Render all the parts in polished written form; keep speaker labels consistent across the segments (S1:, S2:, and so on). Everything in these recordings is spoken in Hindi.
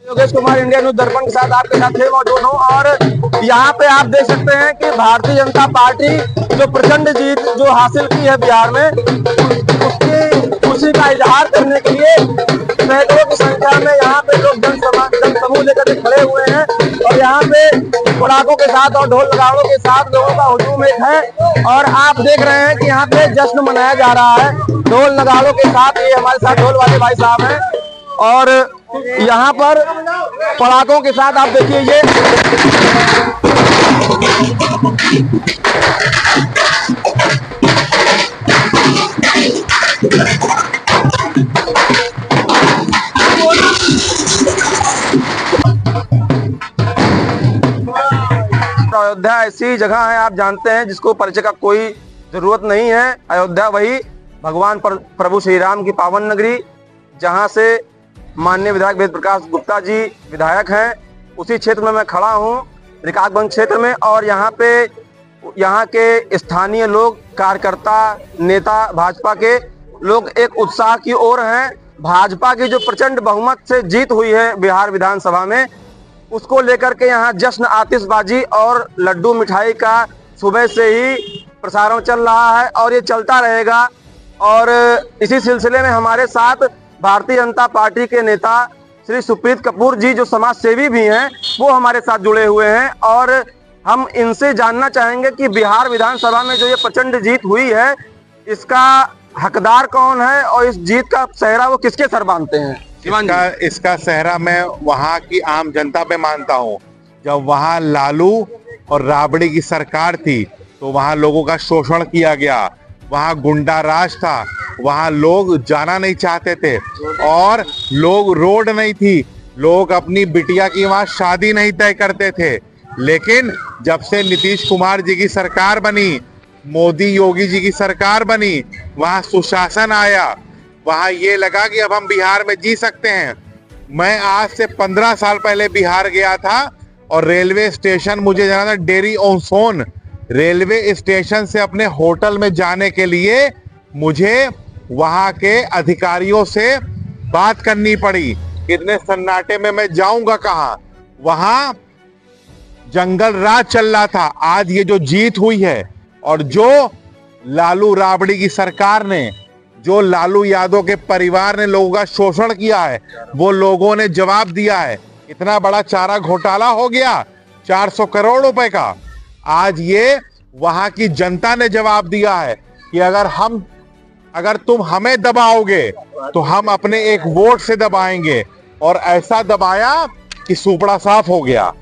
S1: योगेश कुमार इंडिया न्यूज दर्पण के साथ आपके साथ मौजूद हूँ और यहाँ पे आप देख सकते हैं कि भारतीय जनता पार्टी जो प्रचंड जीत जो हासिल की है बिहार में, उसकी खुशी का इजहार करने के लिए सैकड़ों की संख्या में यहाँ पे लोग जनसमूह लेकर खड़े हुए हैं और यहाँ पे पटाखों के साथ और ढोल नगाड़ों के साथ लोगों का हुजूम एक है और आप देख रहे हैं कि यहाँ पे जश्न मनाया जा रहा है ढोल नगाड़ों के साथ। ये हमारे साथ ढोल वाले भाई साहब हैं और यहाँ पर पटाखों के साथ आप देखिए ये अयोध्या ऐसी जगह है, आप जानते हैं, जिसको परिचय का कोई जरूरत नहीं है। अयोध्या वही भगवान प्रभु श्री राम की पावन नगरी, जहां से माननीय विधायक वेद प्रकाश गुप्ता जी विधायक हैं। उसी क्षेत्र में मैं खड़ा हूं, रिकाबगंज क्षेत्र में, और यहाँ के स्थानीय लोग, कार्यकर्ता, नेता, भाजपा के लोग एक उत्साह की ओर हैं। भाजपा की जो प्रचंड बहुमत से जीत हुई है बिहार विधानसभा में, उसको लेकर के यहाँ जश्न, आतिशबाजी और लड्डू मिठाई का सुबह से ही प्रसारण चल रहा है और ये चलता रहेगा। और इसी सिलसिले में हमारे साथ भारतीय जनता पार्टी के नेता श्री सुप्रीत कपूर जी, जो समाज सेवी भी हैं, वो हमारे साथ जुड़े हुए हैं और हम इनसे जानना चाहेंगे कि बिहार विधानसभा में जो ये प्रचंड जीत हुई है, इसका हकदार कौन है और इस जीत का सेहरा वो किसके सर बांधते हैं?
S2: इसका सेहरा मैं वहाँ की आम जनता पे मानता हूँ। जब वहाँ लालू और राबड़ी की सरकार थी तो वहाँ लोगों का शोषण किया गया, वहाँ गुंडा राज था, वहाँ लोग जाना नहीं चाहते थे और लोग रोड नहीं थी, लोग अपनी बिटिया की वहाँ शादी नहीं तय करते थे। लेकिन जब से नीतीश कुमार जी की सरकार बनी, मोदी योगी जी की सरकार बनी, वहाँ सुशासन आया, वहाँ ये लगा कि अब हम बिहार में जी सकते हैं। मैं आज से 15 साल पहले बिहार गया था और रेलवे स्टेशन मुझे जाना था Dehri on Sone. Railway station से अपने होटल में जाने के लिए मुझे वहाँ के अधिकारियों से बात करनी पड़ी। इतने सन्नाटे में मैं जाऊंगा कहाँ? वहाँ जंगल राज चल रहा था। आज ये जो जीत हुई है और जो लालू राबड़ी की सरकार ने, जो लालू यादव के परिवार ने लोगों का शोषण किया है, वो लोगों ने जवाब दिया है। इतना बड़ा चारा घोटाला हो गया 400 करोड़ रुपए का। आज ये वहां की जनता ने जवाब दिया है कि अगर तुम हमें दबाओगे तो हम अपने एक वोट से दबाएंगे, और ऐसा दबाया कि सुपड़ा साफ हो गया।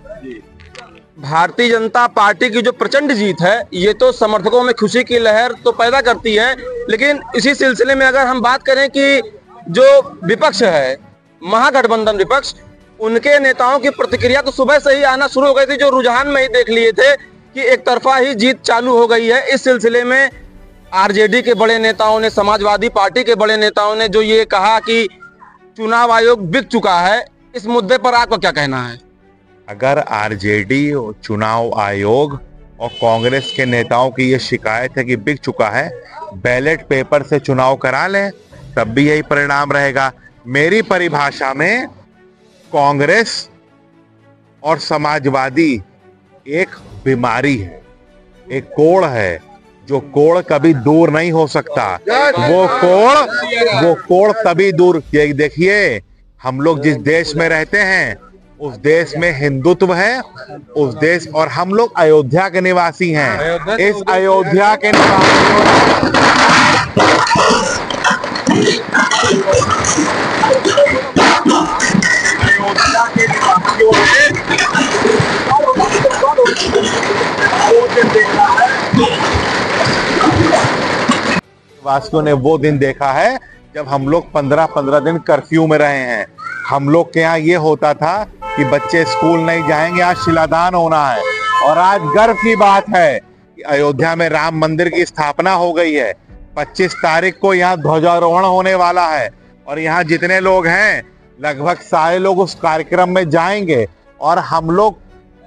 S1: भारतीय जनता पार्टी की जो प्रचंड जीत है, ये तो समर्थकों में खुशी की लहर तो पैदा करती है, लेकिन इसी सिलसिले में अगर हम बात करें कि जो विपक्ष है, महागठबंधन विपक्ष, उनके नेताओं की प्रतिक्रिया तो सुबह से ही आना शुरू हो गई थी, जो रुझान में ही देख लिए थे कि एक तरफा ही जीत चालू हो गई है। इस सिलसिले में आरजेडी के बड़े नेताओं ने, समाजवादी पार्टी के बड़े नेताओं ने जो ये कहा कि चुनाव आयोग बिक चुका है, इस मुद्दे पर आपका क्या कहना है?
S2: अगर आरजेडी, चुनाव आयोग और कांग्रेस के नेताओं की ये शिकायत है कि बिक चुका है, बैलेट पेपर से चुनाव करा लें, तब भी यही परिणाम रहेगा। मेरी परिभाषा में कांग्रेस और समाजवादी एक बीमारी है, एक कोढ़ है, जो कोढ़ कभी दूर नहीं हो सकता। वो कोढ़ तभी दूर, देखिए हम लोग जिस देश में रहते हैं उस देश में हिंदुत्व है, उस देश, और हम लोग अयोध्या के निवासी हैं। इस अयोध्या के वासियों ने वो दिन देखा है जब हम लोग 15-15 दिन कर्फ्यू में रहे हैं। हम लोग के यहाँ ये होता था कि बच्चे स्कूल नहीं जाएंगे, आज शिलादान होना है, और आज गर्व की बात है कि अयोध्या में राम मंदिर की स्थापना हो गई है। 25 तारीख को यहाँ ध्वजारोहण होने वाला है और यहाँ जितने लोग हैं लगभग सारे लोग उस कार्यक्रम में जाएंगे, और हम लोग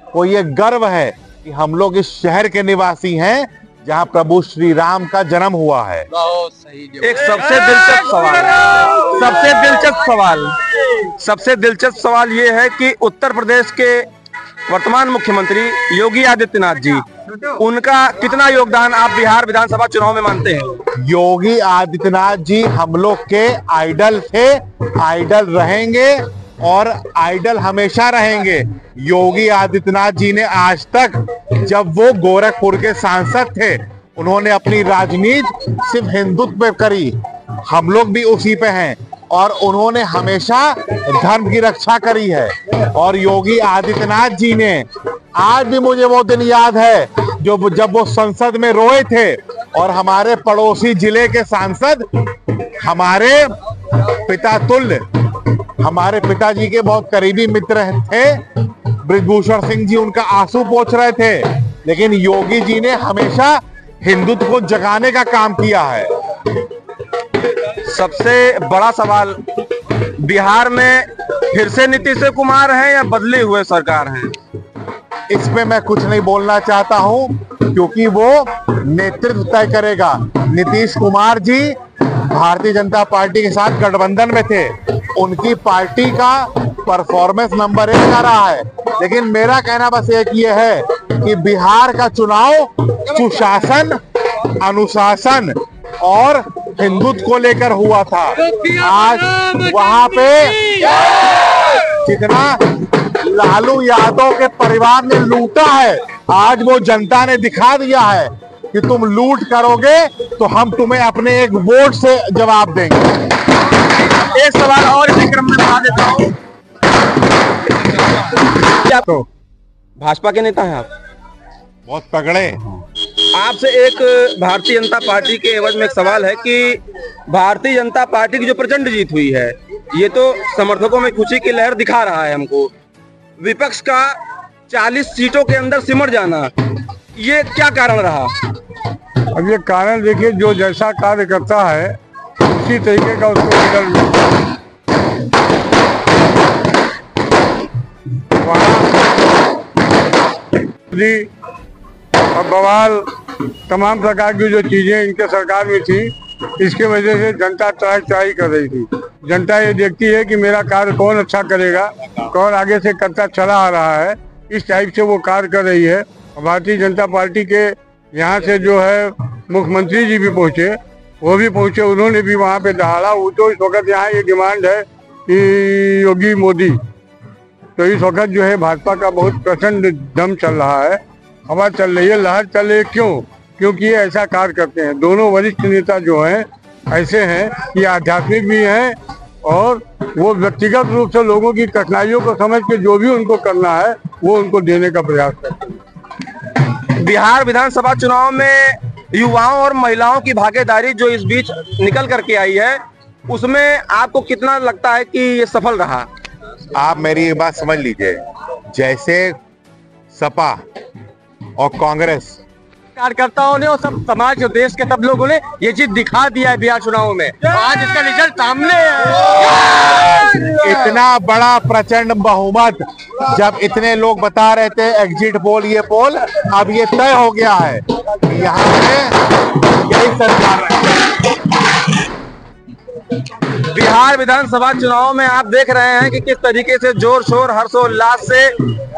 S2: को ये गर्व है कि हम लोग इस शहर के निवासी हैं जहां प्रभु श्री राम का जन्म हुआ है।
S1: एक सबसे दिलचस्प सवाल ये है कि उत्तर प्रदेश के वर्तमान मुख्यमंत्री योगी आदित्यनाथ जी, उनका कितना योगदान आप बिहार विधानसभा चुनाव में मानते हैं?
S2: योगी आदित्यनाथ जी हम लोग के आइडल थे, आइडल रहेंगे और आइडल हमेशा रहेंगे। योगी आदित्यनाथ जी ने आज तक, जब वो गोरखपुर के सांसद थे, उन्होंने अपनी राजनीति सिर्फ हिंदुत्व पे करी, हम लोग भी उसी पे हैं, और उन्होंने हमेशा धर्म की रक्षा करी है। और योगी आदित्यनाथ जी ने, आज भी मुझे वो दिन याद है जब वो संसद में रोए थे और हमारे पड़ोसी जिले के सांसद, हमारे पिता तुल्य, हमारे पिताजी के बहुत करीबी मित्र थे, बृजभूषण सिंह जी, उनका आंसू पोंछ रहे थे, लेकिन योगी जी ने हमेशा हिंदुत्व को जगाने का काम किया है।
S1: सबसे बड़ा सवाल, बिहार में फिर से नीतीश कुमार हैं या बदले हुए सरकार हैं?
S2: इस पे मैं कुछ नहीं बोलना चाहता हूं, क्योंकि वो नेतृत्व तय करेगा। नीतीश कुमार जी भारतीय जनता पार्टी के साथ गठबंधन में थे, उनकी पार्टी का परफॉर्मेंस नंबर 1 आ रहा है, लेकिन मेरा कहना बस एक ये है कि बिहार का चुनाव सुशासन, अनुशासन और हिंदुत्व को लेकर हुआ था। आज वहां पे जितना लालू यादव के परिवार ने लूटा है, आज वो जनता ने दिखा दिया है कि तुम लूट करोगे तो हम तुम्हें अपने एक वोट से जवाब देंगे।
S1: एक सवाल और इसी क्रम में बढ़ा देता हूं, तो भाजपा के नेता हैं आप,
S2: बहुत तगड़े।
S1: आपसे एक भारतीय जनता पार्टी के एवज में एक सवाल है कि भारतीय जनता पार्टी की जो प्रचंड जीत हुई है, ये तो समर्थकों में खुशी की लहर दिखा रहा है हमको, विपक्ष का 40 सीटों के अंदर सिमट जाना, ये क्या कारण रहा?
S3: अब ये कारण देखिए, जो जैसा कार्य करता है उसी तरीके का उसको रिजल्ट मिलता है। और बवाल, तमाम प्रकार की जो चीजें इनके सरकार में थी, इसके वजह से जनता ट्राई कर रही थी। जनता ये देखती है कि मेरा कार्य कौन अच्छा करेगा, कौन आगे से करता चला आ रहा है, इस टाइप से वो कार्य कर रही है। भारतीय जनता पार्टी के यहाँ से जो है मुख्यमंत्री जी भी पहुँचे, वो भी पहुँचे, उन्होंने भी वहाँ पे दहाड़ा। वो तो इस वक्त यहाँ ये डिमांड है कि योगी मोदी, तो इस वक्त जो है भाजपा का बहुत प्रचंड दम चल रहा है, हवा चल रही है, लहर चल रही है। क्यों? क्योंकि ये ऐसा कार्य करते हैं। दोनों वरिष्ठ नेता जो हैं ऐसे हैं कि आध्यात्मिक भी हैं और वो व्यक्तिगत रूप से लोगों की कठिनाइयों को समझ के जो भी उनको करना है वो उनको देने का प्रयास करते हैं।
S1: बिहार विधानसभा चुनाव में युवाओं और महिलाओं की भागीदारी जो इस बीच निकल करके आई है, उसमें आपको कितना लगता है कि ये सफल रहा?
S2: आप मेरी एक बात समझ लीजिए, जैसे सपा और कांग्रेस
S1: कार्यकर्ताओं ने और सब समाज और देश के सब लोगों ने ये चीज दिखा दिया है बिहार चुनाव में, आज इसका रिजल्ट सामने है।
S2: इतना बड़ा प्रचंड बहुमत, जब इतने लोग बता रहे थे एग्जिट पोल, ये पोल, अब ये तय हो गया है कि यहाँ पे यही सरकार है।
S1: बिहार विधानसभा चुनाव में आप देख रहे हैं कि किस तरीके से जोर शोर हर्षोल्लास से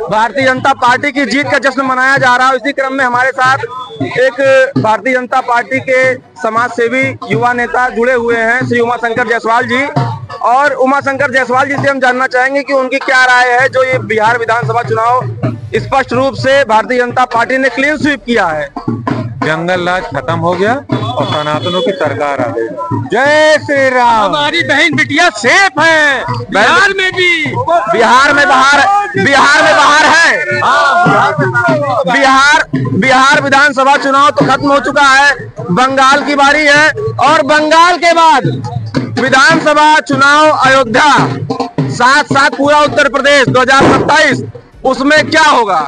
S1: भारतीय जनता पार्टी की जीत का जश्न मनाया जा रहा है। इसी क्रम में हमारे साथ एक भारतीय जनता पार्टी के समाज सेवी युवा नेता जुड़े हुए हैं, श्री उमाशंकर जायसवाल जी। और उमाशंकर जायसवाल जी से हम जानना चाहेंगे कि उनकी क्या राय है, जो ये बिहार विधानसभा चुनाव स्पष्ट रूप से भारतीय जनता पार्टी ने क्लीन स्वीप किया है।
S4: जंगल राज खत्म हो गया और सनातनों की सरकार आ गई।
S1: जय श्री राम।
S4: हमारी बहन बिटिया सेफ है, बिहार में भी,
S1: बिहार में बाहर है। बिहार विधानसभा चुनाव तो खत्म हो चुका है, बंगाल की बारी है और बंगाल के बाद विधानसभा चुनाव अयोध्या, साथ साथ पूरा उत्तर प्रदेश 2027, उसमें क्या होगा?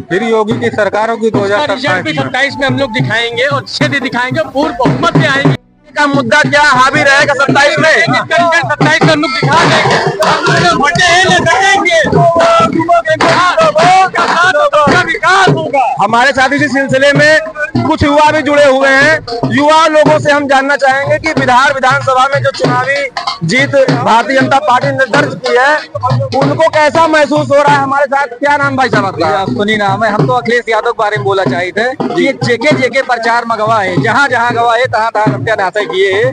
S4: फिर योगी की सरकार होगी
S1: 2027 में हम लोग दिखाएंगे और छेद दिखाएंगे, पूर्ण बहुमत में आएंगे। का मुद्दा क्या हावी रहेगा 27 में? 27 में हम लोग दिखा देंगे, विकास होगा। हमारे साथ इसी सिलसिले में कुछ युवा भी जुड़े हुए हैं। युवा लोगों से हम जानना चाहेंगे कि बिहार विधानसभा में जो चुनावी जीत भारतीय जनता पार्टी ने दर्ज की है, उनको कैसा महसूस हो रहा है। हमारे साथ क्या नाम भाई साहब आपका?
S5: सुनी नाम है। हम तो अखिलेश यादव के बारे में बोला चाहिए थे कि जेके जेके प्रचार में गवाह है, जहाँ जहाँ गवाह है तहाँ तहाँ सत्यानाश किए है।